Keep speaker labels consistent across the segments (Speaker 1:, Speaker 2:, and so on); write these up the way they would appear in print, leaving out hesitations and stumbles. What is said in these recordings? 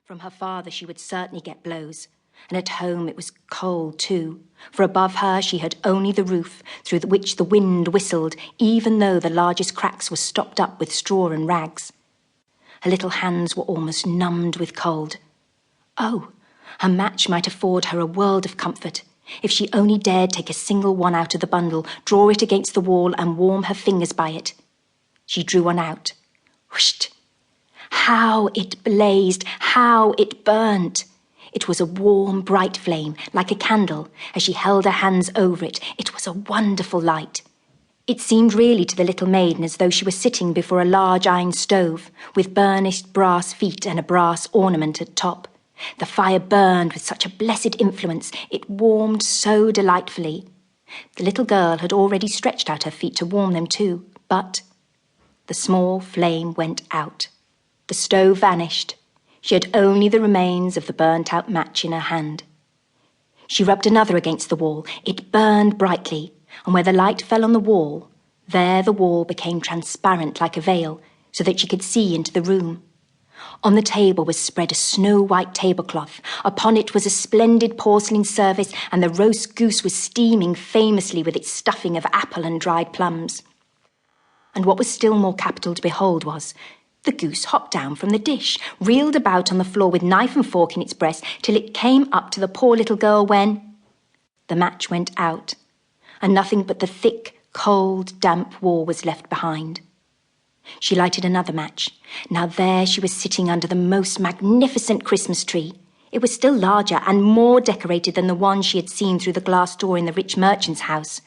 Speaker 1: From her father she would certainly get blows, and at home it was cold too, for above her she had only the roof, through which the wind whistled, even though the largest cracks were stopped up with straw and rags. Her little hands were almost numbed with cold. Oh, her match might afford her a world of comfort, if she only dared take a single one out of the bundle, draw it against the wall and warm her fingers by it. She drew one out. Whisht! How it blazed, how it burnt! It was a warm, bright flame, like a candle. As she held her hands over it, it was a wonderful light. It seemed really to the little maiden as though she were sitting before a large iron stove, with burnished brass feet and a brass ornament at top. The fire burned with such a blessed influence, it warmed so delightfully. The little girl had already stretched out her feet to warm them too, but the small flame went out. The stove vanished. She had only the remains of the burnt-out match in her hand. She rubbed another against the wall. It burned brightly, and where the light fell on the wall, there the wall became transparent like a veil, so that she could see into the room. On the table was spread a snow-white tablecloth. Upon it was a splendid porcelain service, and the roast goose was steaming famously with its stuffing of apple and dried plums. And what was still more capital to behold was, the goose hopped down from the dish, reeled about on the floor with knife and fork in its breast, till it came up to the poor little girl when the match went out, and nothing but the thick, cold, damp wall was left behind. She lighted another match. Now there she was sitting under the most magnificent Christmas tree. It was still larger and more decorated than the one she had seen through the glass door in the rich merchant's house.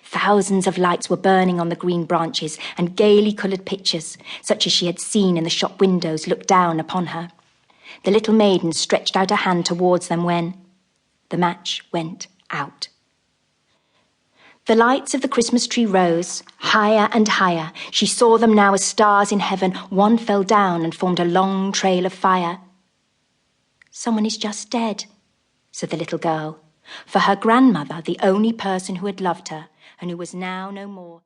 Speaker 1: Thousands of lights were burning on the green branches, and gaily coloured pictures, such as she had seen in the shop windows, looked down upon her. The little maiden stretched out her hand towards them when the match went out. The lights of the Christmas tree rose, higher and higher. She saw them now as stars in heaven. One fell down and formed a long trail of fire. "Someone is just dead," said the little girl, for her grandmother, the only person who had loved her, and who was now no more,